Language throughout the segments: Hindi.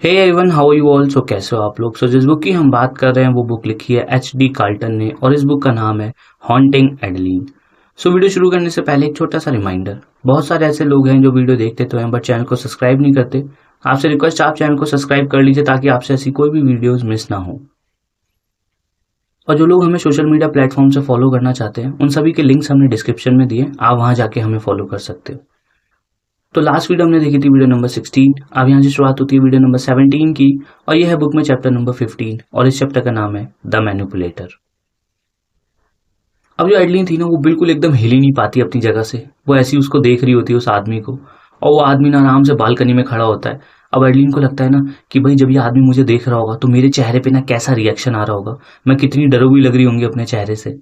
Hey everyone, how you all. So कैसे हो आप लोग। जिस बुक की हम बात कर रहे हैं वो बुक लिखी है H.D. कार्ल्टन ने और इस बुक का नाम है हॉन्टिंग एडेलीन। वीडियो शुरू करने से पहले एक छोटा सा रिमाइंडर। बहुत सारे ऐसे लोग हैं जो वीडियो देखते तो हैं बट चैनल को सब्सक्राइब नहीं करते। आपसे रिक्वेस्ट, आप चैनल को सब्सक्राइब कर लीजिए ताकि आपसे ऐसी कोई भी वीडियोज मिस ना हो। और जो लोग हमें सोशल मीडिया प्लेटफॉर्म से फॉलो करना चाहते हैं उन सभी के लिंक्स हमने डिस्क्रिप्शन में दिए, आप वहां जाके हमें फॉलो कर सकते हो। तो लास्ट वीडियो हमने देखी थी वीडियो नंबर 16। अब यहाँ से शुरुआत होती है वीडियो नंबर 17 की और यह है बुक में चैप्टर नंबर 15 और इस चैप्टर का नाम है द मैनिपुलेटर। अब जो एडलिन थी ना वो बिल्कुल एकदम हिल ही नहीं पाती अपनी जगह से। वो ऐसी उसको देख रही होती है उस आदमी को, और वो आदमी ना आराम से बालकनी में खड़ा होता है। अब एडलिन को लगता है ना कि भाई जब ये आदमी मुझे देख रहा होगा तो मेरे चेहरे पे ना कैसा रिएक्शन आ रहा होगा, मैं कितनी डरोगी लग रही होंगी अपने चेहरे से।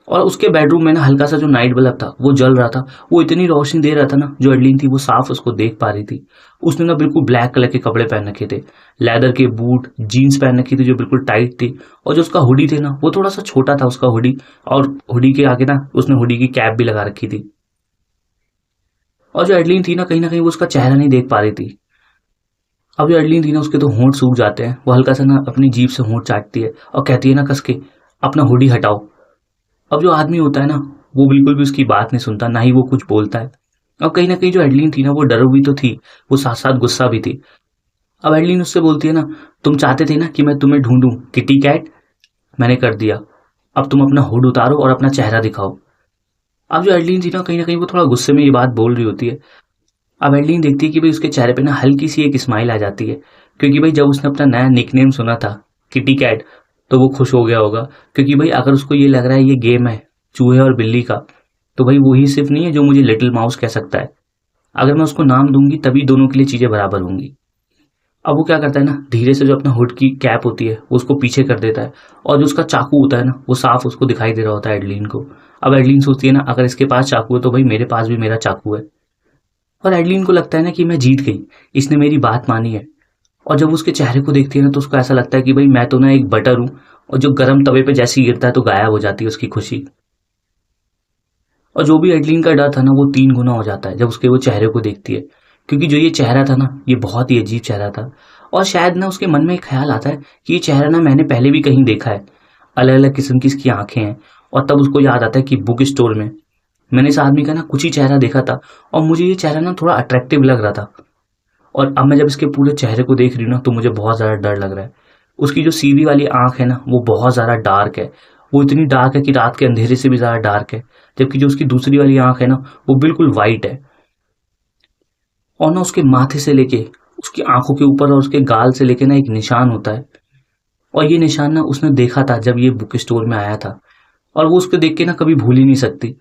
और उसके बेडरूम में ना हल्का सा जो नाइट बल्ब था वो जल रहा था। वो इतनी रोशनी दे रहा था ना, जो एडलिन थी वो साफ उसको देख पा रही थी। उसने ना बिल्कुल ब्लैक कलर के कपड़े पहन रखे थे, लेदर के बूट, जीन्स पहन रखी थी जो बिल्कुल टाइट थी। और जो उसका हुडी थे ना वो थोड़ा सा छोटा था उसका हुडी, और हुडी के आगे ना उसने हुडी की कैप भी लगा रखी थी। और जो एडलिन थी ना कहीं वो उसका चेहरा नहीं देख पा रही थी। अब जो एडलिन थी ना उसके तो होंठ सूख जाते हैं। वो हल्का सा ना अपनी जीभ से होंठ चाटती है और कहती है ना कस के, अपना हुडी हटाओ। अब जो आदमी होता है ना वो बिल्कुल भी उसकी बात नहीं सुनता, ना ही वो कुछ बोलता है। और कहीं ना कहीं जो एडलिन थी ना वो डर भी तो थी, वो साथ साथ गुस्सा भी थी। अब एडलिन उससे बोलती है ना, तुम चाहते थे ना कि मैं तुम्हें ढूंढूं किटी कैट, मैंने कर दिया। अब तुम अपना हुड उतारो और अपना चेहरा दिखाओ। अब जो एडलिन थी ना कहीं वो थोड़ा गुस्से में ये बात बोल रही होती है। अब एडलिन देखती है कि भाई उसके चेहरे पे ना हल्की सी एक स्माइल आ जाती है, क्योंकि भाई जब उसने अपना नया निकनेम सुना था किटी कैट तो वो खुश हो गया होगा। क्योंकि भाई अगर उसको ये लग रहा है ये गेम है चूहे और बिल्ली का, तो भाई वही सिर्फ नहीं है जो मुझे लिटिल माउस कह सकता है। अगर मैं उसको नाम दूंगी तभी दोनों के लिए चीजें बराबर होंगी। अब वो क्या करता है ना, धीरे से जो अपना हुड की कैप होती है वो उसको पीछे कर देता है, और जो उसका चाकू होता है ना वो साफ उसको दिखाई दे रहा होता है एडलिन को। अब एडलिन सोचती है ना अगर इसके पास चाकू है तो भाई मेरे पास भी मेरा चाकू है। और एडलिन को लगता है ना कि मैं जीत गई, इसने मेरी बात मानी है। और जब उसके चेहरे को देखती है ना तो उसको ऐसा लगता है कि भाई मैं तो ना एक बटर हूँ, और जो गर्म तवे पे जैसे ही गिरता है तो गायब हो जाती है उसकी खुशी। और जो भी एडलिन का डर था ना वो 3 गुना हो जाता है जब उसके वो चेहरे को देखती है। क्योंकि जो ये चेहरा था ना ये बहुत ही अजीब चेहरा था। और शायद ना उसके मन में एक ख्याल आता है कि ये चेहरा ना मैंने पहले भी कहीं देखा है। अलग अलग किस्म की इसकी आंखें हैं। और तब उसको याद आता है कि बुक स्टोर में मैंने इस आदमी का ना कुछ ही चेहरा देखा था, और मुझे ये चेहरा ना थोड़ा अट्रैक्टिव लग रहा था। और अब मैं जब इसके पूरे चेहरे को देख रही हूँ ना तो मुझे बहुत ज़्यादा डर लग रहा है। उसकी जो सीधी वाली आंख है ना वो बहुत ज़्यादा डार्क है। वो इतनी डार्क है कि रात के अंधेरे से भी ज़्यादा डार्क है। जबकि जो उसकी दूसरी वाली आंख है ना वो बिल्कुल वाइट है। और ना उसके माथे से लेके उसकी आंखों के ऊपर और उसके गाल से लेके ना एक निशान होता है। और ये निशान ना उसने देखा था जब ये बुक स्टोर में आया था, और वो उसको देख के ना कभी भूल ही नहीं सकती।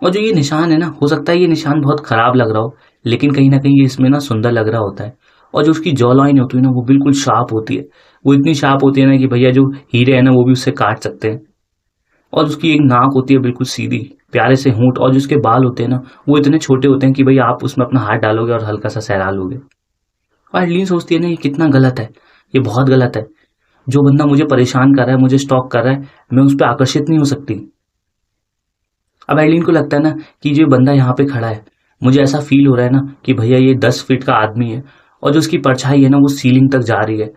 और जो ये निशान है ना हो सकता है ये निशान बहुत खराब लग रहा हो, लेकिन कहीं ना कहीं ये इसमें ना सुंदर लग रहा होता है। और जो उसकी जॉ लाइन होती है ना वो बिल्कुल शार्प होती है। वो इतनी शार्प होती है ना कि भैया जो हीरे हैं ना वो भी उससे काट सकते हैं। और उसकी एक नाक होती है बिल्कुल सीधी, प्यारे से होंठ, और जो उसके बाल होते हैं ना वो इतने छोटे होते हैं कि भाई आप उसमें अपना हाथ डालोगे और हल्का सा सहला लोगे। और एडलीन सोचती है ना ये कितना गलत है, ये बहुत गलत है। जो बंदा मुझे परेशान कर रहा है, मुझे स्टॉक कर रहा है, मैं उस पर आकर्षित नहीं हो सकती। अब एडलिन को लगता है ना कि जो बंदा यहाँ पे खड़ा है, मुझे ऐसा फील हो रहा है ना कि भैया ये 10 फीट का आदमी है, और जो उसकी परछाई है ना वो सीलिंग तक जा रही है।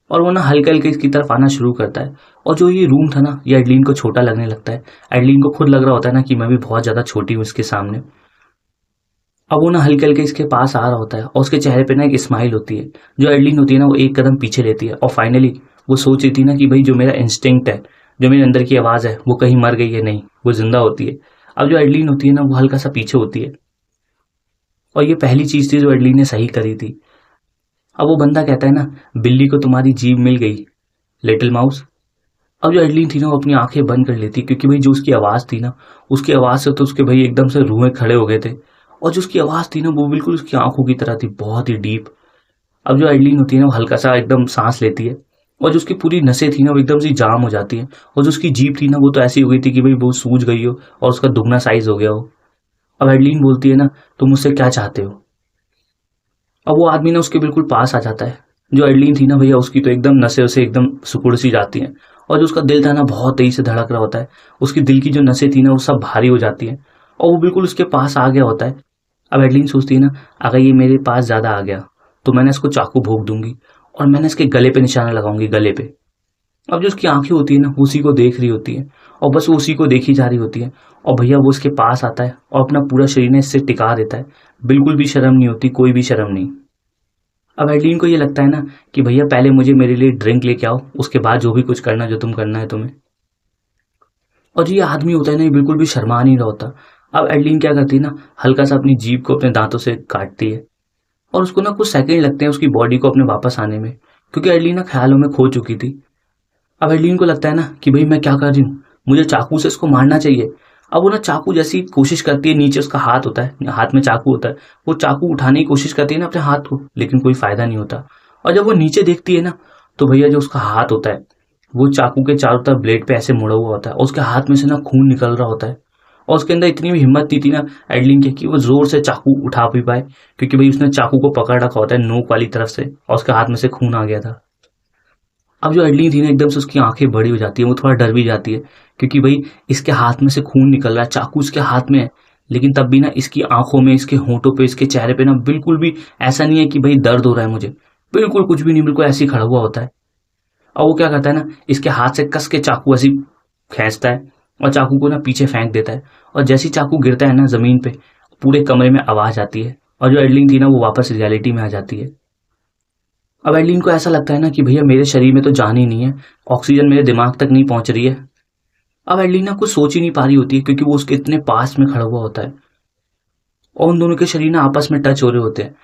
और वो ना हल्के हल्के इसकी तरफ आना शुरू करता है। और जो ये रूम था ना ये एडलिन को छोटा लगने लगता है। एडलिन को खुद लग रहा होता है ना कि मैं भी बहुत ज्यादा छोटी हूँ इसके सामने। अब वो ना हल्के हल्के इसके पास आ रहा होता है और उसके चेहरे पे ना एक स्माइल होती है। जो एडलिन होती है ना वो एक कदम पीछे लेती है, और फाइनली वो सोच रही थी ना कि भाई जो मेरा इंस्टिंक्ट है, जो मेरे अंदर की आवाज है वो कहीं मर गई है, नहीं वो जिंदा होती है। अब जो एडलिन होती है ना वो हल्का सा पीछे होती है। और ये पहली चीज थी जो एडलिन ने सही करी थी। अब वो बंदा कहता है ना, बिल्ली को तुम्हारी जीभ मिल गई लिटिल माउस। अब जो एडलिन थी ना वो अपनी आंखें बंद कर लेती, क्योंकि भाई जो उसकी आवाज थी ना उसकी आवाज से तो उसके भाई एकदम से रूहें खड़े हो गए थे। और जो उसकी आवाज थी ना वो बिल्कुल उसकी आंखों की तरह थी, बहुत ही डीप। अब जो एडलिन होती है ना वो हल्का सा एकदम सांस लेती है, और जो उसकी पूरी नसें थी ना वो एकदम से जाम हो जाती हैं। और जो उसकी जीभ थी ना वो तो ऐसी हो गई थी कि भाई वो सूज गई हो और उसका दुगना साइज हो गया हो। अब एडलिन बोलती है ना, तुम मुझसे क्या चाहते हो। अब वो आदमी ना उसके बिल्कुल पास आ जाता है। जो एडलिन थी ना भैया उसकी तो एकदम नसें उसे एकदम सिकुड़ सी जाती हैं। और जो उसका दिल था ना बहुत तेजी से धड़क रहा होता है। उसकी दिल की जो नसें थी ना वो सब भारी हो जाती हैं, और वो बिल्कुल उसके पास आ गया होता है। अब एडलिन सोचती है ना, अगर ये मेरे पास ज्यादा आ गया तो मैंने इसको चाकू भोंक दूंगी और मैंने इसके गले पे निशाना लगाऊंगी, गले पे। अब जो उसकी आंखें होती है ना, वो उसी को देख रही होती है और बस वो उसी को देखी जा रही होती है। और भैया वो उसके पास आता है और अपना पूरा शरीर ने इससे टिका देता है। बिल्कुल भी शर्म नहीं होती, कोई भी शर्म नहीं। अब एडलिन को ये लगता है ना कि भैया पहले मुझे मेरे लिए ड्रिंक लेके आओ, उसके बाद जो भी कुछ करना जो तुम करना है तुम्हें। और जो ये आदमी होता है ना, ये बिल्कुल भी शर्मा नहीं रहा होता। अब एडलिन क्या करती है ना, हल्का सा अपनी जीभ को अपने दांतों से काटती है और उसको ना कुछ सेकंड लगते हैं उसकी बॉडी को अपने वापस आने में, क्योंकि एडलिन ना ख्यालों में खो चुकी थी। अब एडलिन को लगता है ना कि भाई मैं क्या कर रही हूँ, मुझे चाकू से इसको मारना चाहिए। अब वो ना चाकू जैसी कोशिश करती है, नीचे उसका हाथ होता है, हाथ में चाकू होता है, वो चाकू उठाने की कोशिश करती है ना अपने हाथ को, लेकिन कोई फायदा नहीं होता। और जब वो नीचे देखती है ना, तो भैया जो उसका हाथ होता है वो चाकू के चारों तरफ ब्लेड पे ऐसे मुड़ा हुआ होता है और उसके हाथ में से ना खून निकल रहा होता है। और उसके अंदर इतनी भी हिम्मत नहीं थी ना एडलिन की कि वो जोर से चाकू उठा भी पाए, क्योंकि भाई उसने चाकू को पकड़ रखा होता है नोक वाली तरफ से और उसके हाथ में से खून आ गया था। अब जो एडलिन थी ना, एकदम से उसकी आंखें बड़ी हो जाती है, वो थोड़ा डर भी जाती है, क्योंकि भाई इसके हाथ में से खून निकल रहा है, चाकू इसके हाथ में है, लेकिन तब भी ना इसकी आंखों में, इसके होंठों पे, इसके चेहरे पे ना बिल्कुल भी ऐसा नहीं है कि भाई दर्द हो रहा है मुझे, बिल्कुल कुछ भी नहीं, बिल्कुल ऐसे ही खड़ा हुआ होता है। और वो क्या करता है ना, इसके हाथ से कस के चाकू ऐसी खींचता है और चाकू को ना पीछे फेंक देता है। और जैसी चाकू गिरता है ना जमीन पे, पूरे कमरे में आवाज आती है और जो एडलिन थी ना वो वापस रियलिटी में आ जाती है। अब एडलिन को ऐसा लगता है ना कि भैया मेरे शरीर में तो जान ही नहीं है, ऑक्सीजन मेरे दिमाग तक नहीं पहुंच रही है। अब एडलिन ना कुछ सोच ही नहीं पा रही होती है, क्योंकि वो उसके इतने पास में खड़ा हुआ होता है और उन दोनों के शरीर ना आपस में टच हो रहे होते हैं।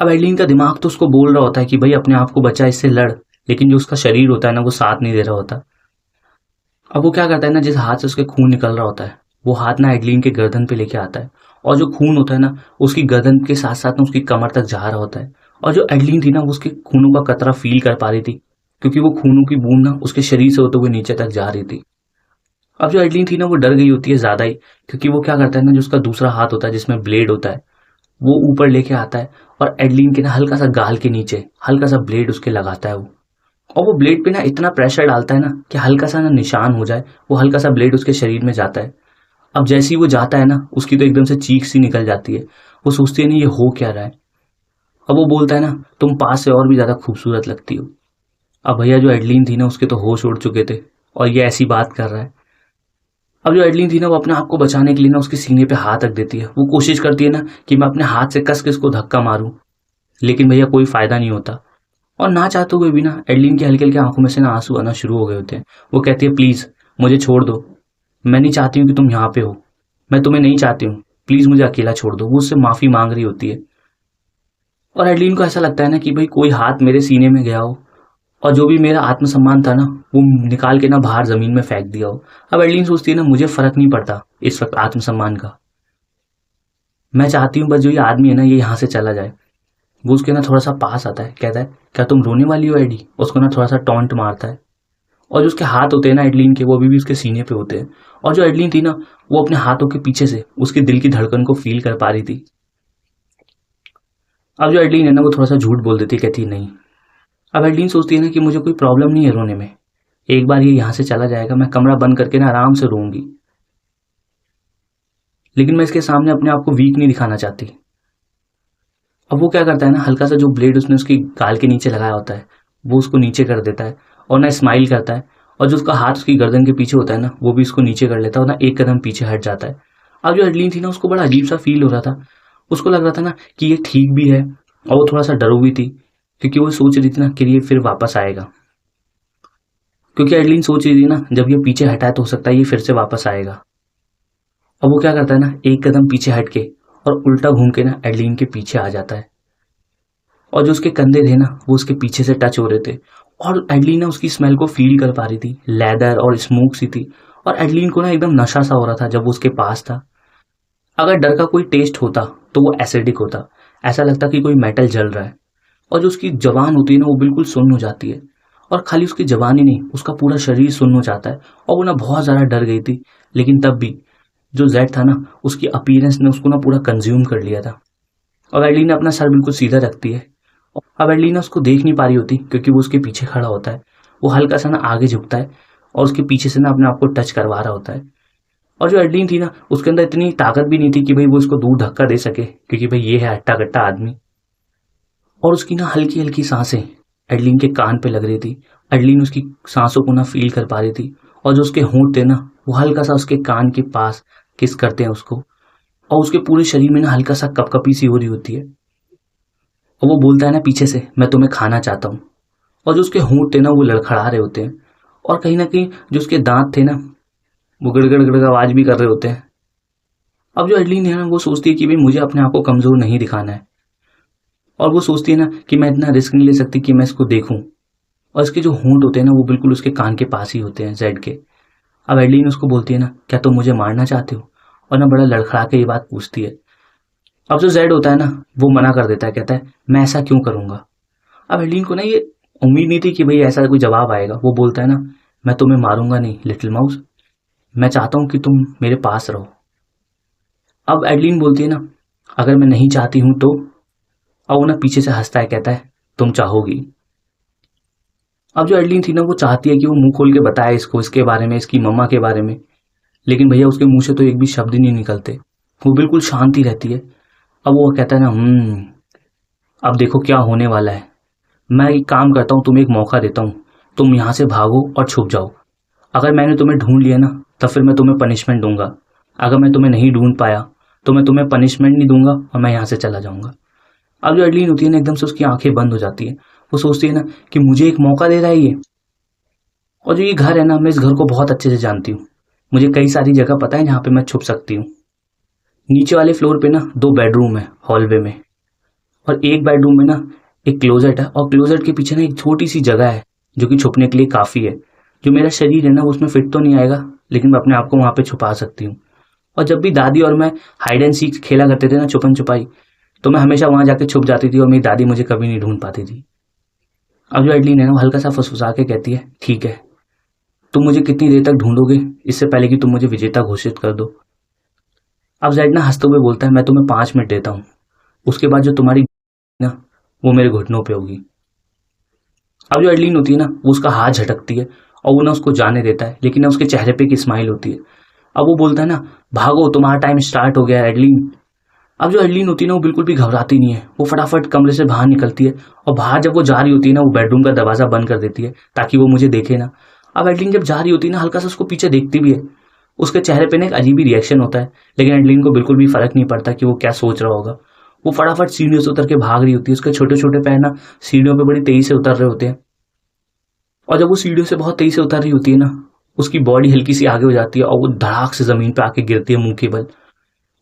अब एडलिन का दिमाग तो उसको बोल रहा होता है कि भाई अपने आप को बचा, इससे लड़, लेकिन जो उसका शरीर होता है ना वो साथ नहीं दे रहा होता। अब वो क्या करता है ना, जिस हाथ से उसके खून निकल रहा होता है वो हाथ ना एडलिन के गर्दन पे लेके आता है और जो खून होता है ना उसकी गर्दन के साथ साथ ना उसकी कमर तक जा रहा होता है। और जो एडलिन थी ना वो उसके खूनों का कतरा फील कर पा रही थी, क्योंकि वो खूनों की बूंद ना उसके शरीर से होते हुए नीचे तक जा रही थी। अब जो एडलिन थी ना वो डर गई होती है ज्यादा ही, क्योंकि वो क्या करता है ना, जो उसका दूसरा हाथ होता है जिसमें ब्लेड होता है वो ऊपर लेके आता है और एडलिन के ना हल्का सा गाल के नीचे हल्का सा ब्लेड उसके लगाता है वो। और वो ब्लेड पे ना इतना प्रेशर डालता है ना कि हल्का सा ना निशान हो जाए, वो हल्का सा ब्लेड उसके शरीर में जाता है। अब जैसे ही वो जाता है ना, उसकी तो एकदम से चीख सी निकल जाती है, वो सोचती है नहीं ये हो क्या रहा है। अब वो बोलता है ना तुम पास से और भी ज्यादा खूबसूरत लगती हो। अब भैया जो एडलिन थी ना उसके तो होश उड़ चुके थे और ये ऐसी बात कर रहा है। अब जो एडलिन थी ना वो अपने आप को बचाने के लिए ना उसके सीने पे हाथ रख देती है, वो कोशिश करती है ना कि मैं अपने हाथ से कस के उसको धक्का मारूं, लेकिन भैया कोई फायदा नहीं होता। और ना चाहते हुए भी ना एडलिन की हल्के हल्के आंखों में से ना आंसू आना शुरू हो गए होते हैं। वो कहती है प्लीज मुझे छोड़ दो, मैं नहीं चाहती हूँ कि तुम यहाँ पे हो, मैं तुम्हें नहीं चाहती हूँ, प्लीज मुझे अकेला छोड़ दो। वो उससे माफी मांग रही होती है और एडलिन को ऐसा लगता है ना कि भाई कोई हाथ मेरे सीने में गया हो और जो भी मेरा आत्मसम्मान था ना वो निकाल के ना बाहर जमीन में फेंक दिया हो। अब एडलिन सोचती है ना मुझे फर्क नहीं पड़ता इस वक्त आत्मसम्मान का, मैं चाहती हूँ बस जो ये आदमी है ना ये यहाँ से चला जाए। वो उसके ना थोड़ा सा पास आता है, कहता है क्या तुम रोने वाली हो एडी, उसको ना थोड़ा सा टॉन्ट मारता है। और जो उसके हाथ होते हैं ना एडलिन के, वो अभी भी उसके सीने पे होते हैं। और जो एडलिन थी ना वो अपने हाथों के पीछे से उसके दिल की धड़कन को फील कर पा रही थी। अब जो एडलिन है ना वो थोड़ा सा झूठ बोल देती है, कहती है नहीं। अब एडलिन सोचती है ना कि मुझे कोई प्रॉब्लम नहीं है रोने में, एक बार ये यहाँ से चला जाएगा मैं कमरा बंद करके ना आराम से रोऊंगी, लेकिन मैं इसके सामने अपने आप को वीक नहीं दिखाना चाहती। अब वो क्या करता है ना, हल्का सा जो ब्लेड उसने उसकी गाल के नीचे लगाया होता है वो उसको नीचे कर देता है और ना स्माइल करता है। और जो उसका हाथ उसकी गर्दन के पीछे होता है ना वो भी उसको नीचे कर लेता है और ना एक कदम पीछे हट जाता है। अब जो एडलिन थी ना उसको बड़ा अजीब सा फील हो रहा था, उसको लग रहा था ना कि ये ठीक भी है और वो थोड़ा सा डरो भी थी, क्योंकि वो सोच रही थी ना कि ये फिर वापस आएगा। क्योंकि एडलिन सोच रही थी ना जब ये पीछे हटा है तो हो सकता है ये फिर से वापस आएगा। अब वो क्या करता है ना, एक कदम पीछे हट के और उल्टा घूम के ना एडलिन के पीछे आ जाता है। और जो उसके कंधे थे ना वो उसके पीछे से टच हो रहे थे और एडलिन ना उसकी स्मेल को फील कर पा रही थी, लेदर और स्मोक सी थी। और एडलिन को ना एकदम नशा सा हो रहा था जब वो उसके पास था। अगर डर का कोई टेस्ट होता तो वो एसिडिक होता, ऐसा लगता कि कोई मेटल जल रहा है। और जो उसकी जबान होती है ना वो बिल्कुल सुन्न हो जाती है, और खाली उसकी जबान ही नहीं उसका पूरा शरीर सुन्न हो जाता है। और वो ना बहुत ज़्यादा डर गई थी, लेकिन तब भी जो जेड था ना उसकी अपीयरेंस ने उसको ना पूरा कंज्यूम कर लिया था। और एडलिन अपना सर बिल्कुल सीधा रखती है। अब एडलिना उसको देख नहीं पा रही होती, क्योंकि वो उसके पीछे खड़ा होता है। वो हल्का सा ना आगे झुकता है और उसके पीछे से ना अपने आप को टच करवा रहा होता है। और जो एडलिन थी ना उसके अंदर इतनी ताकत भी नहीं थी कि भाई वो उसको दूर धक्का दे सके, क्योंकि भाई ये है हट्टा कट्टा आदमी। और उसकी ना हल्की हल्की सांसें एडलिन के कान पे लग रही थी। एडलिन उसकी सांसों को ना फील कर पा रही थी, और जो उसके होंठ थे ना वो हल्का सा उसके कान के पास किस करते हैं उसको, और उसके पूरे शरीर में ना हल्का सा कपकपी सी हो रही होती है। और वो बोलता है ना पीछे से, मैं तुम्हें खाना चाहता हूँ। और जो उसके होंठ थे ना वो लड़खड़ा रहे होते हैं, और कहीं ना कहीं जो उसके दांत थे ना वो गड़गड़ गड़गड़ आवाज भी कर रहे होते हैं। अब जो एडलिन है ना वो सोचती है कि भाई मुझे अपने आप को कमजोर नहीं दिखाना है, और वो सोचती है ना कि मैं इतना रिस्क नहीं ले सकती कि मैं इसको देखूं। और इसके जो होंठ होते हैं ना वो बिल्कुल उसके कान के पास ही होते हैं जेड के। अब एडलिन उसको बोलती है ना, क्या तुम मुझे मारना चाहते हो? और ना बड़ा लड़खड़ा के ये बात पूछती है। अब जो जेड होता है ना वो मना कर देता है, कहता है मैं ऐसा क्यों करूंगा। अब एडलिन को ना ये उम्मीद नहीं थी कि भाई ऐसा कोई जवाब आएगा। वो बोलता है ना, मैं तुम्हें मारूंगा नहीं लिटिल माउस, मैं चाहता हूं कि तुम मेरे पास रहो। अब एडलिन बोलती है ना, अगर मैं नहीं चाहती हूं तो। अब वो ना पीछे से हंसता है, कहता है तुम चाहोगी। अब जो एडलिन थी ना वो चाहती है कि वो मुंह खोल के बताए इसको, इसके बारे में, इसकी मम्मा के बारे में, लेकिन भैया उसके मुंह से तो एक भी शब्द ही नहीं निकलते। वो बिल्कुल शांत ही रहती है। अब वो कहता है ना, अब देखो क्या होने वाला है। मैं एक काम करता हूँ, तुम्हें एक मौका देता हूँ, तुम यहाँ से भागो और छुप जाओ। अगर मैंने तुम्हें ढूंढ लिया ना तो फिर मैं तुम्हें पनिशमेंट दूंगा। अगर मैं तुम्हें नहीं ढूंढ पाया तो मैं तुम्हें पनिशमेंट नहीं दूंगा और मैं यहाँ से चला जाऊंगा। अब जो एडलिन होती है ना एकदम से उसकी आंखें बंद हो जाती है। वो सोचती है ना कि मुझे एक मौका दे रहा है ये। और जो ये घर है ना मैं इस घर को बहुत अच्छे से जानती हूँ। मुझे कई सारी जगह पता है जहाँ पे मैं छुप सकती हूँ। नीचे वाले फ्लोर पे ना 2 बेडरूम है हॉलवे में, और एक बेडरूम में ना एक क्लोजेट है, और क्लोजेट के पीछे ना एक छोटी सी जगह है जो कि छुपने के लिए काफी है। जो मेरा शरीर है ना उसमें फिट तो नहीं आएगा, लेकिन मैं अपने आप को वहां पे छुपा सकती हूँ। और जब भी दादी और मैं हाइड एंड सीक खेला करते थे ना, छुपन छुपाई, तो मैं हमेशा वहां जाके छुप जाती थी और मेरी दादी मुझे कभी नहीं ढूंढ पाती थी। अब जो एडलिन है ना वो हल्का सा फुसफुसा के कहती है, ठीक है, तुम मुझे कितनी देर तक ढूंढोगे इससे पहले कि तुम मुझे विजेता घोषित कर दो। अब जैड ना हंसते हुए बोलता है, मैं तुम्हें 5 मिनट देता हूँ, उसके बाद जो तुम्हारी ना वो मेरे घुटनों पे होगी। अब जो एडलिन होती है ना वो उसका हाथ झटकती है, और वो ना उसको जाने देता है, लेकिन ना उसके चेहरे पे एक स्माइल होती है। अब वो बोलता है ना, भागो तुम्हारा टाइम स्टार्ट हो गया है एडलिन। अब जो एडलिन होती है ना वो बिल्कुल भी घबराती नहीं है। वो फटाफट कमरे से बाहर निकलती है, और बाहर जब वो जा रही होती है ना वो बेडरूम का दरवाजा बंद कर देती है ताकि वो मुझे देखे ना। अब एडलिन जब जा रही होती है ना हल्का सा उसको पीछे देखती भी है। उसके चेहरे पे ना एक अजीब ही रिएक्शन होता है, लेकिन एडलिन को बिल्कुल भी फर्क नहीं पड़ता कि वो क्या सोच रहा होगा। वो फटाफट सीढ़ियों से उतर के भाग रही होती है। उसके छोटे छोटे पैर ना सीढ़ियों पे बड़ी तेजी से उतर रहे होते हैं, और जब वो सीढ़ियों से बहुत तेजी से उतर रही होती है ना उसकी बॉडी हल्की सी आगे हो जाती है, और वो धड़ाक से जमीन पे आके गिरती है मुंह के बल।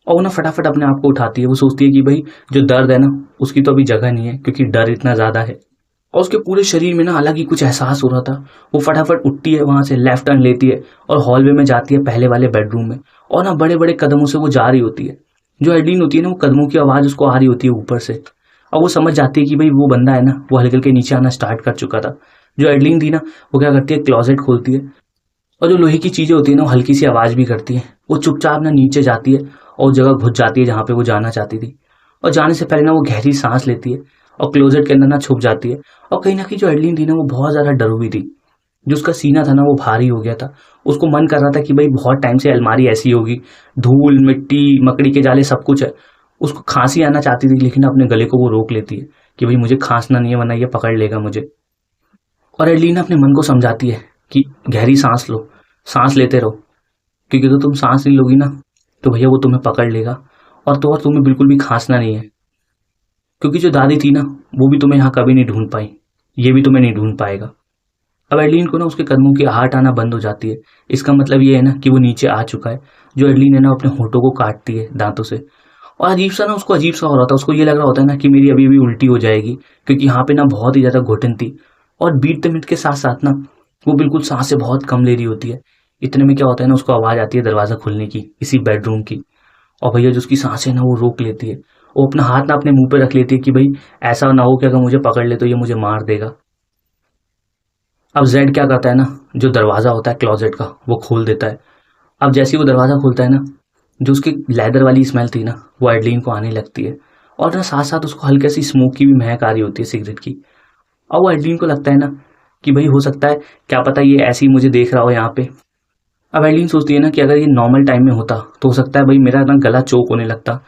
और वो ना फटाफट अपने आप को उठाती है। वो सोचती है कि भाई जो दर्द है ना उसकी तो अभी जगह नहीं है, क्योंकि डर इतना ज्यादा है। और उसके पूरे शरीर में ना अलग ही कुछ एहसास हो रहा था। वो फटाफट उठती है, वहां से लेफ्ट टर्न लेती है और हॉलवे में जाती है पहले वाले बेडरूम में, और ना बड़े बड़े कदमों से वो जा रही होती है। जो एडलिन होती है ना वो कदमों की आवाज उसको आ रही होती है ऊपर से, और वो समझ जाती है कि भाई वो बंदा है ना वो हल्के हल्के नीचे आना स्टार्ट कर चुका था। जो एडलिन थी ना वो क्या करती है, क्लोजेट खोलती है, और जो लोहे की चीजें होती है ना वो हल्की सी आवाज भी करती है। वो चुपचाप ना नीचे जाती है और उस जगह घुस जाती है जहां पे वो जाना चाहती थी। और जाने से पहले ना वो गहरी सांस लेती है और क्लोजेट के अंदर ना छुप जाती है। और कहीं ना कहीं जो एडलिन थी ना वो बहुत ज्यादा डर हुई थी। जो उसका सीना था ना वो भारी हो गया था। उसको मन कर रहा था कि भाई बहुत टाइम से अलमारी ऐसी होगी, धूल मिट्टी मकड़ी के जाले सब कुछ है। उसको खांसी आना चाहती थी, लेकिन अपने गले को वो रोक लेती है कि भाई मुझे खांसना नहीं है वरना ये पकड़ लेगा मुझे। और एडलिन अपने मन को समझाती है कि गहरी सांस लो, सांस लेते रहो, क्योंकि अगर तुम सांस नहीं लोगी ना तो भैया वो तुम्हें पकड़ लेगा। और तुम्हें बिल्कुल भी खांसना नहीं है, क्योंकि जो दादी थी ना वो भी तुम्हें यहाँ कभी नहीं ढूंढ पाई, ये भी तुम्हें नहीं ढूंढ पाएगा। अब एडलिन को ना उसके कदमों की आहट आना बंद हो जाती है। इसका मतलब ये है ना कि वो नीचे आ चुका है। जो एडलिन है ना अपने होठों को काटती है दांतों से, और अजीब सा ना उसको अजीब सा हो रहा था। उसको ये लग रहा होता है ना कि मेरी अभी भी उल्टी हो जाएगी, क्योंकि यहाँ पे ना बहुत ही ज्यादा घुटन थी। और बीटते मिनट के साथ साथ ना वो बिल्कुल सांस से बहुत कम ले रही होती है। इतने में क्या होता है ना उसको आवाज आती है दरवाजा खुलने की, इसी बेडरूम की। और भैया जो उसकी सांसें ना वो रोक लेती है। वो अपना हाथ ना अपने मुंह पे रख लेती है कि भाई ऐसा ना हो कि अगर मुझे पकड़ ले तो ये मुझे मार देगा। अब जेड क्या करता है ना, जो दरवाजा होता है क्लोजेट का वो खोल देता है। अब जैसे ही वो दरवाजा खोलता है ना जो उसकी लेदर वाली स्मेल थी ना वो एडलिन को आने लगती है, और ना साथ साथ उसको हल्की सी स्मोक की भी महक आ रही होती है सिगरेट की। और वो एडलिन को लगता है ना कि भाई हो सकता है, क्या पता ये ऐसे ही मुझे देख रहा हो यहाँ पे। अब एडलिन सोचती है ना कि अगर ये नॉर्मल टाइम में होता तो हो सकता है भाई मेरा ना गला चोक होने लगता,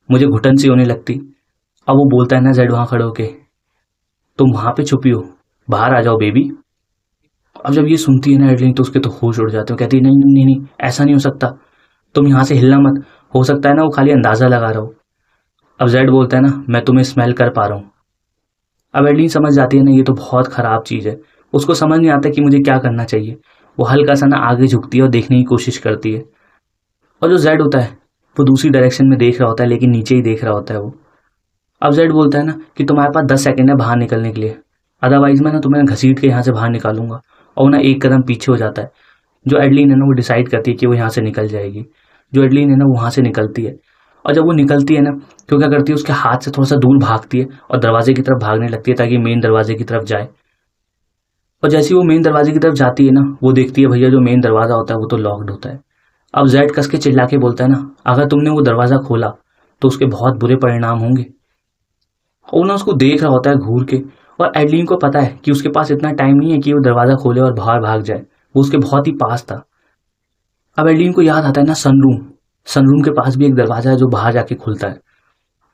मुझे घुटन सी होने लगती। अब वो बोलता है ना जेड वहां खड़े होके, तुम वहां पे छुपी हो, बाहर आ जाओ बेबी। अब जब ये सुनती है ना एडलिन तो उसके तो होश उड़ जाते हो, कहती है नहीं नहीं नहीं नहीं, ऐसा नहीं हो सकता, तुम यहाँ से हिलना मत, हो सकता है ना वो खाली अंदाजा लगा रहा हो। अब जेड बोलता है ना मैं तुम्हें स्मेल कर पा रहा हूँ। अब एडलिन समझ जाती है ना ये तो बहुत खराब चीज़ है, उसको समझ नहीं आता कि मुझे क्या करना चाहिए। वो हल्का सा ना आगे झुकती है और देखने की कोशिश करती है, और जो जेड होता है वो दूसरी डायरेक्शन में देख रहा होता है, लेकिन नीचे ही देख रहा होता है वो। अब जेड बोलता है ना कि तुम्हारे पास 10 सेकंड है बाहर निकलने के लिए, अदरवाइज मैं ना तुम्हें घसीट के यहाँ से बाहर निकालूंगा। और वो ना एक कदम पीछे हो जाता है। जो एडलिन है ना वो डिसाइड करती है कि वो यहाँ से निकल जाएगी। जो एडलिन है ना वो वहाँ से निकलती है, और जब वो निकलती है ना तो क्या करती है उसके हाथ से थोड़ा सा दूर भागती है और दरवाजे की तरफ भागने लगती है ताकि मेन दरवाजे की तरफ जाए। और जैसे ही वो मेन दरवाजे की तरफ जाती है ना वो देखती है भैया जो मेन दरवाजा होता है वो तो लॉक्ड होता है। अब जेड कस के चिल्ला के बोलता है ना अगर तुमने वो दरवाजा खोला तो उसके बहुत बुरे परिणाम होंगे। और वो ना उसको देख रहा होता है घूर के, और एडलिन को पता है कि उसके पास इतना टाइम नहीं है कि वो दरवाजा खोले और बाहर भाग जाए, वो उसके बहुत ही पास था। अब एडलिन को याद आता है ना सनरूम, सनरूम के पास भी एक दरवाजा है जो बाहर जाके खुलता है।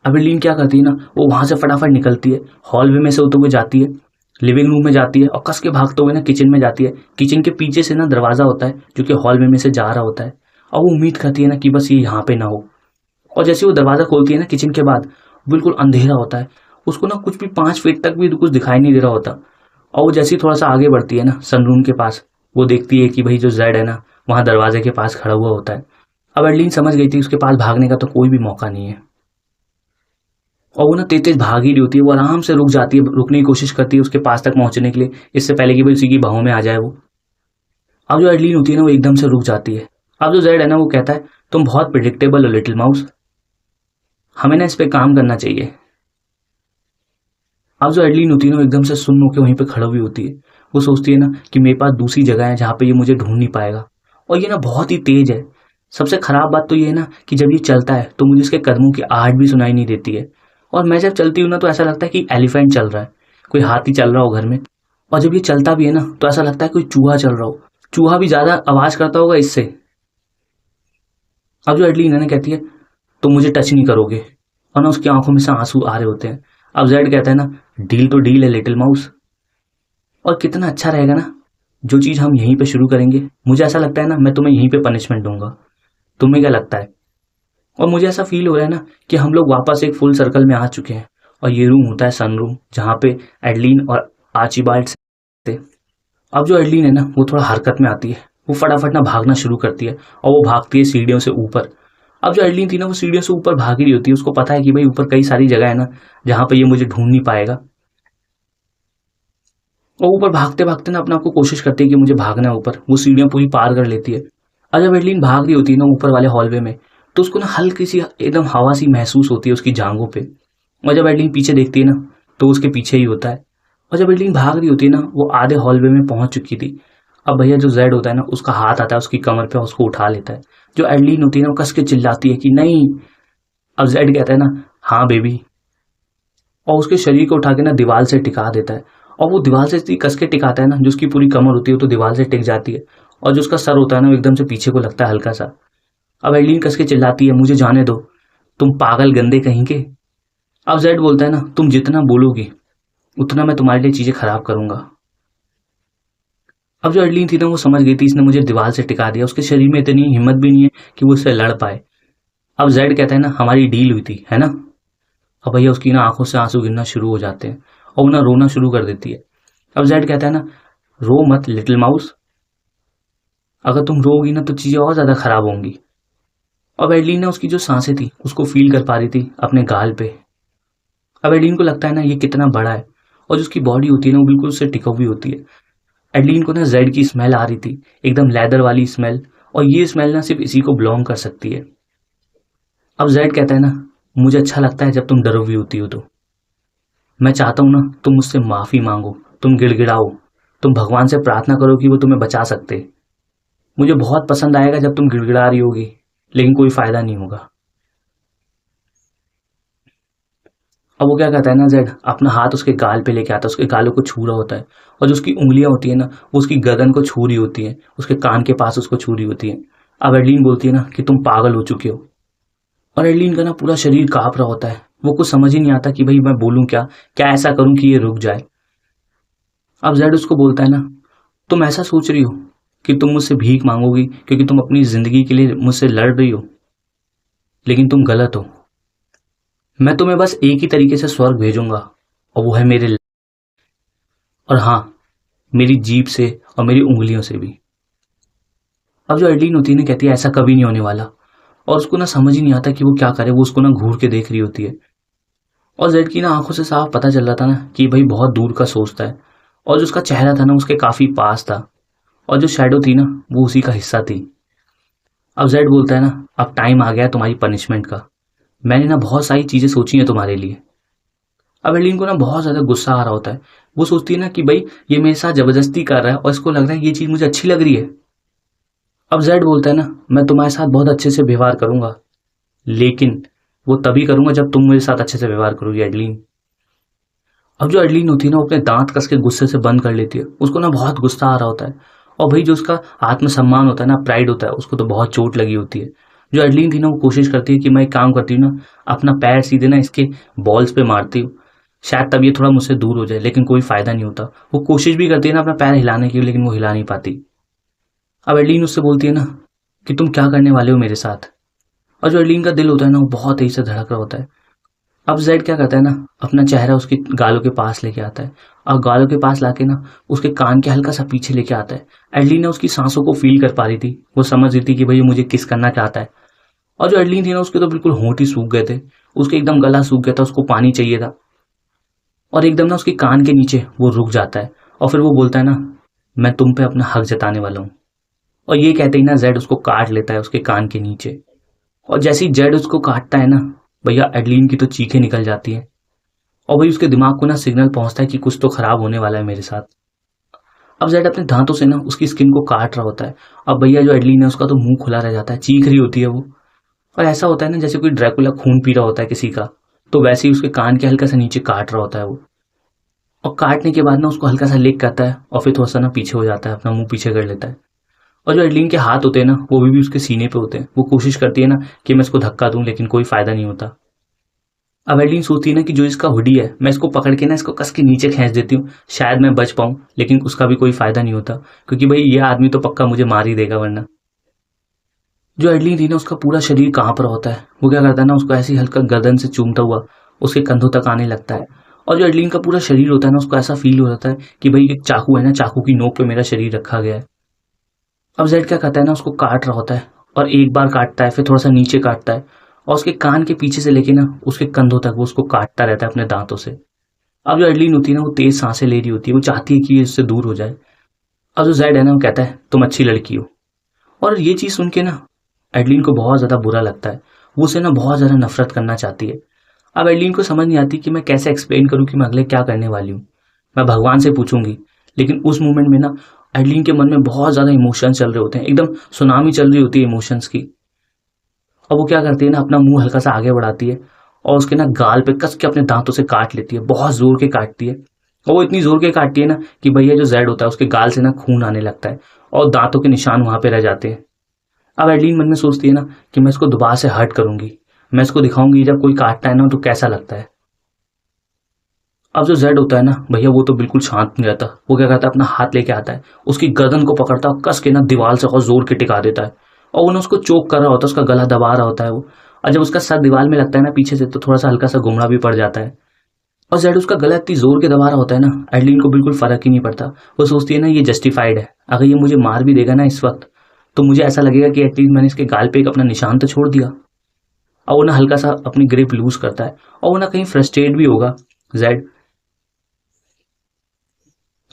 अब एडलिन क्या करती है ना वो वहां से फटाफट निकलती है, हॉलवे में से होते हुए जाती है, लिविंग रूम में जाती है और कस के भागते हुए ना किचन में जाती है। किचन के पीछे से ना दरवाजा होता है जो कि हॉलवे में से जा रहा होता है, और वो उम्मीद करती है ना कि बस ये यहाँ पे ना हो। और जैसे वो दरवाजा खोलती है ना किचन के बाद, बिल्कुल अंधेरा होता है, उसको ना कुछ भी 5 फीट तक भी कुछ दिखाई नहीं दे रहा होता। और वो जैसे ही थोड़ा सा आगे बढ़ती है ना सनरूम के पास, वो देखती है कि भाई जो जेड है ना वहां दरवाजे के पास खड़ा हुआ होता है। अब एडलिन समझ गई थी उसके पास भागने का तो कोई भी मौका नहीं है, और वो ना तेज तेज भाग ही रही होती है। वो आराम से रुक जाती है, रुकने की कोशिश करती है उसके पास तक पहुंचने के लिए, इससे पहले कि भाई उसी की बाहों में आ जाए वो। अब जो एडलिन होती है ना वो एकदम से रुक जाती है। अब जो जेड है ना वो कहता है तुम बहुत प्रिडिक्टेबल हो लिटिल माउस, हमें ना इस पे काम करना चाहिए। अब जो एडलिन होती है ना वो एकदम से सुन्न होकर वहीं पे खड़ी हुई होती है। वो सोचती है ना कि मेरे पास दूसरी जगह है जहाँ पे ये मुझे ढूंढ नहीं पाएगा, और ये ना बहुत ही तेज है। सबसे खराब बात तो ये है ना कि जब ये चलता है तो मुझे इसके कदमों की आहट भी सुनाई नहीं देती है, और मैं जब चलती हूँ ना तो ऐसा लगता है कि एलिफेंट चल रहा है, कोई हाथी चल रहा हो घर में। और जब ये चलता भी है ना तो ऐसा लगता है कोई चूहा चल रहा हो, चूहा भी ज्यादा आवाज करता होगा इससे। अब जो एडलिन है ना कहती है तुम मुझे टच नहीं करोगे, और ना उसकी आंखों में से आंसू आ रहे होते हैं। अब जेड कहता है ना डील तो डील है लिटिल माउस, और कितना अच्छा रहेगा ना जो चीज हम यहीं पे शुरू करेंगे। मुझे ऐसा लगता है ना मैं तुम्हें यहीं पे पनिशमेंट दूंगा, तुम्हें क्या लगता है? और मुझे ऐसा फील हो रहा है ना कि हम लोग वापस एक फुल सर्कल में आ चुके हैं, और ये रूम होता है सन रूम जहाँ पे एडलिन और आर्चिबाल्ड थे। अब जो एडलिन है ना वो थोड़ा हरकत में आती है, वो फटाफट ना भागना शुरू करती है, और वो भागती है सीढ़ियों से ऊपर। अब जो एडलिन थी ना वो सीढ़ियों से ऊपर भाग रही होती है, उसको पता है कि भाई ऊपर कई सारी जगह है ना जहाँ पे ये मुझे ढूंढ नहीं पाएगा। और ऊपर भागते भागते ना अपने आप को कोशिश करती है कि मुझे भागना है ऊपर, वो सीढ़ियां पूरी पार कर लेती है। और जब एडलिन भाग रही होती है ना ऊपर वाले हॉलवे में, तो उसको ना हल्की सी एकदम हवा सी महसूस होती है उसकी जांघों पे। और जब एडलिन पीछे देखती है ना तो उसके पीछे ही होता है। और जब एडलिन भाग रही होती है ना वो आधे हॉलवे में पहुंच चुकी थी। अब भैया जो जेड होता है ना उसका हाथ आता है उसकी कमर पे और उसको उठा लेता है। जो एडलिन होती है ना वो कस के चिल्लाती है कि नहीं। अब जेड कहता है ना हाँ बेबी, और उसके शरीर को उठा के ना दीवार से टिका देता है। और वो दीवार से इतनी कस के टिकाता है ना जो उसकी पूरी कमर होती है तो दीवार से टिक जाती है, और जो उसका सर होता है ना वो एकदम से पीछे को लगता है हल्का सा। अब एडलिन कस के चिल्लाती है मुझे जाने दो, तुम पागल गंदे कहीं के। अब जेड बोलता है ना तुम जितना बोलोगी उतना मैं तुम्हारे लिए चीजें खराब करूंगा। अब जो एडलिन थी ना वो समझ गई थी इसने मुझे दीवार से टिका दिया, उसके शरीर में इतनी हिम्मत भी नहीं है कि वो उससे लड़ पाए। अब जेड कहता है ना हमारी डील हुई थी है ना। अब भैया उसकी ना आंखों से आंसू गिरना शुरू हो जाते हैं, और वो ना रोना शुरू कर देती है। अब जेड कहता है ना रो मत लिटिल माउस, अगर तुम रोगी ना तो चीजें और ज्यादा खराब होंगी। अब एडलिन ना उसकी जो सांसें थी उसको फील कर पा रही थी अपने गाल पे। अब एडलिन को लगता है ना ये कितना बड़ा है, और जो उसकी बॉडी होती है ना वो बिल्कुल उससे टिकी हुई होती है। एडलिन को ना जेड की स्मेल आ रही थी, एकदम लेदर वाली स्मेल, और ये स्मेल ना सिर्फ इसी को बिलोंग कर सकती है। अब जेड कहता है ना मुझे अच्छा लगता है जब तुम डरी हुई होती हो, तो मैं चाहता हूं ना तुम मुझसे माफी मांगो, तुम गिड़गिड़ाओ, तुम भगवान से प्रार्थना करो कि वो तुम्हें बचा सकते। मुझे बहुत पसंद आएगा जब तुम गिड़गिड़ा रही होगी, लेकिन कोई फायदा नहीं होगा। अब वो क्या कहता है ना जेड अपना हाथ उसके गाल पे लेके आता है, उसके गालों को छू रहा होता है, और जो उसकी उंगलियां होती है ना वो उसकी गर्दन को छू रही होती है, उसके कान के पास उसको छू रही होती है। अब एडलिन बोलती है ना कि तुम पागल हो चुके हो, और एडलिन का ना पूरा शरीर कांप रहा होता है। वो कुछ समझ ही नहीं आता कि भाई मैं बोलूं क्या, क्या ऐसा करूं कि ये रुक जाए। अब जेड उसको बोलता है ना, तुम ऐसा सोच रही हो कि तुम मुझसे भीख मांगोगी क्योंकि तुम अपनी जिंदगी के लिए मुझसे लड़ रही हो, लेकिन तुम गलत हो। मैं तुम्हें बस एक ही तरीके से स्वर्ग भेजूंगा, और वो है मेरे और हाँ, मेरी जीभ से और मेरी उंगलियों से भी। अब जो एडलीन होती है ना, कहती है ऐसा कभी नहीं होने वाला, और उसको ना समझ ही नहीं आता कि वो क्या करे। वो उसको ना घूर के देख रही होती है, और जेड की ना आंखों से साफ पता चल रहा था ना कि भाई बहुत दूर का सोचता है, और जो उसका चेहरा था ना उसके काफी पास था, और जो शैडो थी ना वो उसी का हिस्सा थी। अब जेड बोलता है ना, अब टाइम आ गया है तुम्हारी पनिशमेंट का। मैंने ना बहुत सारी चीजें सोची हैं तुम्हारे लिए। अब एडलीन को ना बहुत ज्यादा गुस्सा आ रहा होता है। वो सोचती है ना कि भाई ये मेरे साथ जबरदस्ती कर रहा है, और इसको लग रहा है ये चीज मुझे अच्छी लग रही है। अब जेड बोलता है ना, मैं तुम्हारे साथ बहुत अच्छे से व्यवहार करूंगा, लेकिन वो तभी करूंगा जब तुम मेरे साथ अच्छे से व्यवहार करोगी एडलीन। अब जो एडलीन होती है ना वो अपने दांत कस के गुस्से से बंद कर लेती है। उसको ना बहुत गुस्सा आ रहा होता है, और भाई जो उसका आत्मसम्मान होता है ना, प्राइड होता है, उसको तो बहुत चोट लगी होती है। जो एडलीन थी ना वो कोशिश करती है कि मैं एक काम करती हूँ ना, अपना पैर सीधे ना इसके बॉल्स पे मारती हूँ, शायद तब ये थोड़ा मुझसे दूर हो जाए, लेकिन कोई फायदा नहीं होता। वो कोशिश भी करती है ना अपना पैर हिलाने की, लेकिन वो हिला नहीं पाती। अब एडलीन उससे बोलती है ना कि तुम क्या करने वाले हो मेरे साथ। और जो एडलीन का दिल होता है ना वो बहुत तेज से धड़क रहा होता है। अब जेड क्या करता है ना, अपना चेहरा उसके गालों के पास लेके आता है, और गालों के पास लाके ना उसके कान के हल्का सा पीछे लेके आता है। एडलीन ने उसकी सांसों को फील कर पा रही थी, वो समझ रही थी कि भाई ये मुझे किस करना चाहता है। और जो एडलीन थी ना उसके तो बिल्कुल होंठ ही सूख गए थे, उसके एकदम गला सूख गया था, उसको पानी चाहिए था। और एकदम ना उसके कान के नीचे वो रुक जाता है, और फिर वो बोलता है ना, मैं तुम पे अपना हक जताने वाला हूँ। और ये कहते ही ना जेड उसको काट लेता है उसके कान के नीचे। और जैसे ही जेड उसको काटता है ना, भैया एडलीन की तो चीखें निकल जाती है, और भाई उसके दिमाग को ना सिग्नल पहुंचता है कि कुछ तो खराब होने वाला है मेरे साथ। अब जेड अपने दांतों से ना उसकी स्किन को काट रहा होता है। अब भैया जो एडलीन है उसका तो मुंह खुला रह जाता है, चीख रही होती है वो। और ऐसा होता है ना जैसे कोई ड्रैकुला खून पी रहा होता है किसी का, तो वैसे ही उसके कान के हल्का सा नीचे काट रहा होता है वो। और काटने के बाद ना उसको हल्का सा लिक करता है, और फिर थोड़ा सा ना पीछे हो जाता है, अपना मुंह पीछे कर लेता है। और जो एडलीन के हाथ होते हैं ना वो भी उसके सीने पे होते हैं। वो कोशिश करती है ना कि मैं इसको धक्का दूं, लेकिन कोई फायदा नहीं होता। अब एडलीन सोचती है ना कि जो इसका हुडी है मैं इसको पकड़ के ना इसको कस के नीचे खींच देती हूँ, शायद मैं बच पाऊं, लेकिन उसका भी कोई फायदा नहीं होता, क्योंकि भाई ये आदमी तो पक्का मुझे मार ही देगा वरना। जो एडलीन थी ना उसका पूरा शरीर कांप रहा होता है। वो क्या करता है ना, उसको ऐसे ही हल्का गर्दन से चूमता हुआ उसके कंधों तक आने लगता है। और जो एडलीन का पूरा शरीर होता है ना उसको ऐसा फील हो जाता है कि भाई एक चाकू है ना, चाकू की नोक पे मेरा शरीर रखा गया है। अब जेड क्या करता है ना, उसको काट रहा होता है, और एक बार काटता है, फिर थोड़ा सा नीचे काटता है, और उसके कान के पीछे से लेके ना उसके कंधों तक वो उसको काटता रहता है अपने दांतों से। अब जो एडलीन होती है ना वो तेज सांसें ले रही होती है, वो चाहती है कि ये इससे दूर हो जाए। अब जो जेड है ना वो कहता है तुम अच्छी लड़की हो। और ये चीज सुन के ना एडलीन को बहुत ज्यादा बुरा लगता है। वो उसे ना बहुत ज्यादा नफरत करना चाहती है। अब एडलीन को समझ नहीं आती कि मैं कैसे एक्सप्लेन करूं कि मैं अगले क्या करने वाली हूँ। मैं भगवान से पूछूंगी, लेकिन उस मोमेंट में ना एडलीन के मन में बहुत ज्यादा इमोशंस चल रहे होते हैं, एकदम सुनामी चल रही होती है इमोशंस की। और वो क्या करती है ना, अपना मुंह हल्का सा आगे बढ़ाती है, और उसके ना गाल पे कस के अपने दांतों से काट लेती है, बहुत जोर के काटती है। और वो इतनी जोर के काटती है ना कि भैया जो जेड होता है उसके गाल से ना खून आने लगता है, और दांतों के निशान वहां पे रह जाते हैं। अब एडलीन मन में सोचती है ना कि मैं इसको दोबारा से हर्ट करूंगी, मैं इसको दिखाऊंगी जब कोई काटता है ना तो कैसा लगता है। अब जो जेड होता है ना भैया वो तो बिल्कुल शांत नहीं रहता। वो क्या करता है, अपना हाथ लेके आता है, उसकी गर्दन को पकड़ता है और कस के ना दीवार से और जोर के टिका देता है, और वो ना उसको चोक कर रहा होता है, उसका गला दबा रहा होता है वो। और जब उसका सर दीवार में लगता है ना पीछे से, तो थोड़ा सा हल्का सा घुमड़ा भी पड़ जाता है। और जेड उसका गला इतनी जोर के दबा रहा होता है ना, एडलीन को बिल्कुल फर्क ही नहीं पड़ता। वो सोचती है ना ये जस्टिफाइड है, अगर ये मुझे मार भी देगा ना इस वक्त, तो मुझे ऐसा लगेगा कि एटलीस्ट मैंने इसके गाल पे एक अपना निशान तो छोड़ दिया। और वो ना हल्का सा अपनी ग्रिप लूज करता है, और वो ना कहीं फ्रस्ट्रेट भी होगा जेड।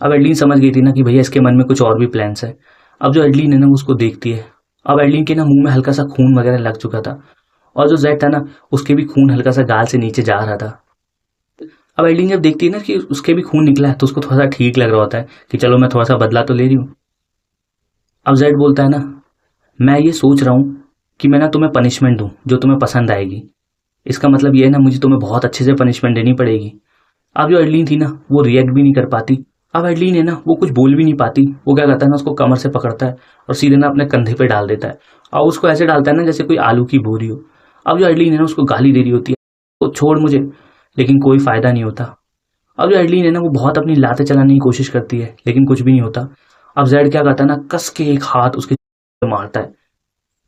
अब एडलीन समझ गई थी ना कि भैया इसके मन में कुछ और भी प्लान्स है। अब जो एडलीन है ना वो उसको देखती है। अब एडलीन के ना मुंह में हल्का सा खून वगैरह लग चुका था, और जो जेड था ना उसके भी खून हल्का सा गाल से नीचे जा रहा था। अब एडलीन जब देखती है ना कि उसके भी खून निकला है, तो उसको थोड़ा सा ठीक लग रहा होता है कि चलो मैं थोड़ा सा बदला तो ले रही हूँ। अब जेड बोलता है ना, मैं ये सोच रहा हूँ कि मैं ना तुम्हें पनिशमेंट दूं जो तुम्हें पसंद आएगी। इसका मतलब ये है ना मुझे तुम्हें बहुत अच्छे से पनिशमेंट देनी पड़ेगी। अब जो एडलीन थी ना वो रिएक्ट भी नहीं कर पाती। अब एडलीन है ना वो कुछ बोल भी नहीं पाती। वो क्या करता है ना, उसको कमर से पकड़ता है और सीधे ना अपने कंधे पे डाल देता है, और उसको ऐसे डालता है ना जैसे कोई आलू की बोरी हो। अब जो एडलीन है ना उसको गाली दे रही होती है, वो छोड़ मुझे, लेकिन कोई फायदा नहीं होता। अब जो एडलिन है ना वो बहुत अपनी लातें चलाने की कोशिश करती है, लेकिन कुछ भी नहीं होता। अब जेड क्या करता है ना, कस के एक हाथ उसके मारता है।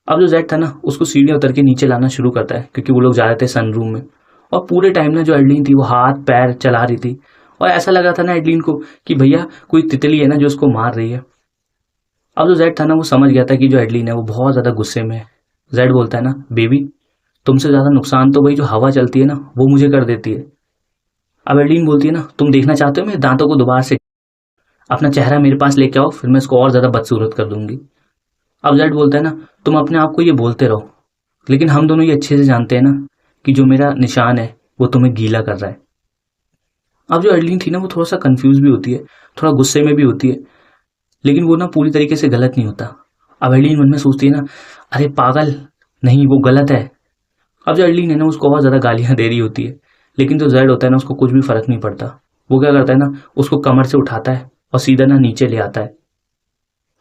अब जो जेड था ना उसको सीढ़ियाँ उतर के नीचे लाना शुरू करता है, क्योंकि वो लोग जा रहे थे सनरूम में। और पूरे टाइम ना जो एडलिन थी वो हाथ पैर चला रही थी, और ऐसा लगा था ना एडलिन को कि भैया कोई तितली है ना जो उसको मार रही है। अब जो जेड था ना वो समझ गया था कि जो एडलिन है वो बहुत ज्यादा गुस्से में है। जेड बोलता है ना, बेबी तुमसे ज्यादा नुकसान तो भाई जो हवा चलती है ना वो मुझे कर देती है। अब एडलिन बोलती है ना, तुम देखना चाहते हो मेरे दांतों को दोबारा से, अपना चेहरा मेरे पास लेके आओ, फिर मैं इसको और ज्यादा बदसूरत कर दूंगी। अब जेड बोलता है ना, तुम अपने आप को ये बोलते रहो, लेकिन हम दोनों ये अच्छे से जानते हैं ना कि जो मेरा निशान है वो तुम्हें गीला कर रहा है। अब जो एडलिन थी ना वो थोड़ा सा कंफ्यूज भी होती है, थोड़ा गुस्से में भी होती है, लेकिन वो ना पूरी तरीके से गलत नहीं होता। अब एडलिन मन में सोचती है ना, अरे पागल, नहीं वो गलत है। अब जो एडलिन है ना उसको और ज्यादा गालियां दे रही होती है, लेकिन जो जेड होता है ना उसको कुछ भी फर्क नहीं पड़ता। वो क्या करता है ना, उसको कमर से उठाता है और सीधा ना नीचे ले आता है।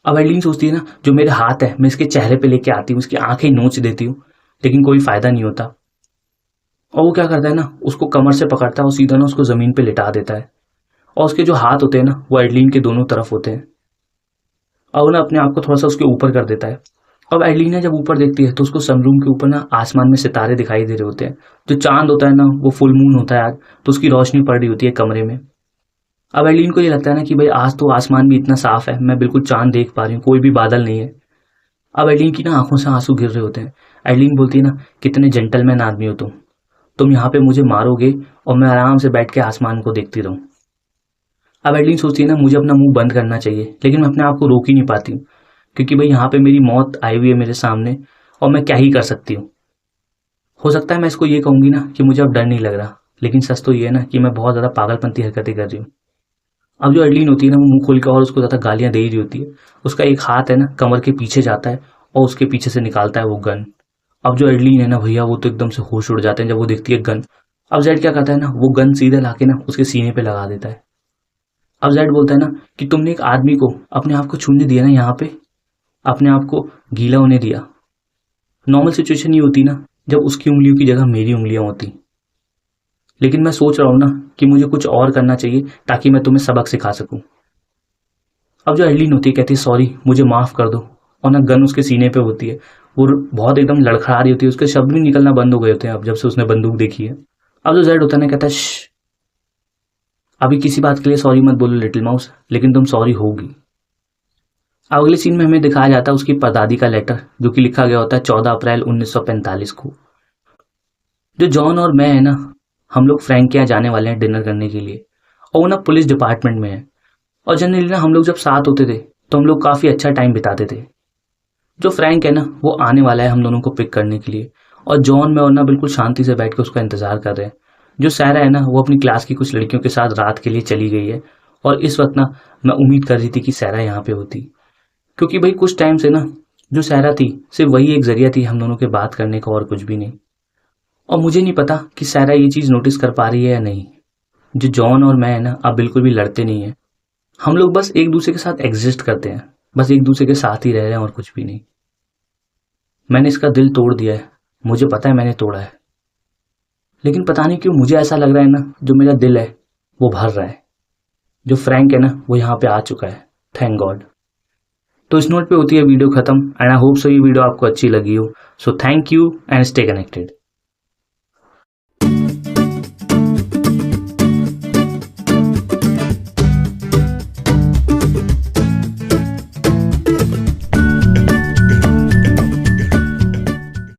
अब एडलिन सोचती है ना, जो मेरे हाथ है मैं इसके चेहरे पे लेके आती हूँ, उसकी आंखें नोच देती हूँ, लेकिन कोई फायदा नहीं होता। और वो क्या करता है ना, उसको कमर से पकड़ता है और सीधा ना उसको जमीन पे लिटा देता है। और उसके जो हाथ होते हैं ना वो एडलिन के दोनों तरफ होते हैं, और वो ना अपने आप को थोड़ा सा उसके ऊपर कर देता है। अब एडलिना जब ऊपर देखती है तो उसको सनरूम के ऊपर ना आसमान में सितारे दिखाई दे रहे होते हैं। जो चांद होता है ना वो फुल मून होता है आज, तो उसकी रोशनी पड़ रही होती है कमरे में। अब एडलिन को ये लगता है ना कि भाई आज तो आसमान भी इतना साफ है, मैं बिल्कुल चांद देख पा रही हूँ, कोई भी बादल नहीं है। अब एडलिन की ना आंखों से आंसू गिर रहे होते हैं। एडलिन बोलती है ना, कितने जेंटलमैन आदमी हो तुम यहाँ पे मुझे मारोगे और मैं आराम से बैठ के आसमान को देखती रहूं। अब एडलिन सोचती है ना, मुझे अपना मुंह बंद करना चाहिए, लेकिन मैं अपने आप को रोक ही नहीं पाती हूँ, क्योंकि भाई यहाँ पे मेरी मौत आई हुई है मेरे सामने, और मैं क्या ही कर सकती हूँ। हो सकता है मैं इसको ये कहूंगी ना कि मुझे अब डर नहीं लग रहा, लेकिन सच तो ये है ना कि मैं बहुत ज्यादा पागलपंती हरकतें कर रही हूँ। अब जो एडलिन होती है ना वो मुंह खोल के और उसको ज्यादा गालियां दे रही होती है। उसका एक हाथ है ना कमर के पीछे जाता है और उसके पीछे से निकालता है वो गन। अब जो एडलिन है ना भैया वो तो एकदम से होश उड़ जाते हैं जब वो देखती है गन। अब जेड क्या करता है ना, वो गन सीधे लाके ना उसके सीने पे लगा देता है। अब जेड बोलता है ना कि तुमने एक आदमी को अपने आप को छूने दिया ना, यहाँ पे अपने आप को गीला होने दिया। नॉर्मल सिचुएशन ये होती ना जब उसकी उंगलियों की जगह मेरी उंगलियां होती, लेकिन मैं सोच रहा हूँ ना कि मुझे कुछ और करना चाहिए ताकि मैं तुम्हें सबक सिखा सकूं। अब जो एडलिन होती है कहती है, सॉरी मुझे माफ कर दो, और ना गन उसके सीने पे होती है। वो बहुत एकदम लड़खड़ा रही होती है, उसके शब्द भी निकलना बंद हो गए होते हैं अब जब से उसने बंदूक देखी है। अब जो जेड होता है ना कहता है, "श्श, अभी किसी बात के लिए सॉरी मत बोलो लिटिल माउस, लेकिन तुम सॉरी होगी। अब अगले सीन में हमें दिखाया जाता है उसकी परदादी का लेटर, जो कि लिखा गया होता है 14 अप्रैल 1945 को। जो जॉन और मैं है ना, हम लोग फ्रैंक के यहाँ जाने वाले हैं डिनर करने के लिए, और वो ना पुलिस डिपार्टमेंट में है। और जनरली ना हम लोग जब साथ होते थे तो हम लोग काफी अच्छा टाइम बिताते थे। जो फ्रैंक है ना वो आने वाला है हम दोनों को पिक करने के लिए, और जॉन में और ना बिल्कुल शांति से बैठ के उसका इंतजार कर रहे हैं। जो सैरा है ना वो अपनी क्लास की कुछ लड़कियों के साथ रात के लिए चली गई है, और इस वक्त ना मैं उम्मीद कर रही थी कि सैरा यहाँ पे होती, क्योंकि भाई कुछ टाइम से ना जो सैरा थी सिर्फ वही एक जरिया थी हम दोनों के बात करने का, और कुछ भी नहीं। और मुझे नहीं पता कि सैरा ये चीज नोटिस कर पा रही है या नहीं। जो जॉन और मैं है ना अब बिल्कुल भी लड़ते नहीं है, हम लोग बस एक दूसरे के साथ एग्जिस्ट करते हैं, बस एक दूसरे के साथ ही रह रहे हैं और कुछ भी नहीं। मैंने इसका दिल तोड़ दिया है, मुझे पता है मैंने तोड़ा है, लेकिन पता नहीं क्यों मुझे ऐसा लग रहा है ना जो मेरा दिल है वो भर रहा है। जो फ्रैंक है ना वो यहाँ पे आ चुका है, थैंक गॉड। तो इस नोट पे होती है वीडियो खत्म, एंड आई होप सो ये वीडियो आपको अच्छी लगी हो। So thank you and stay connected.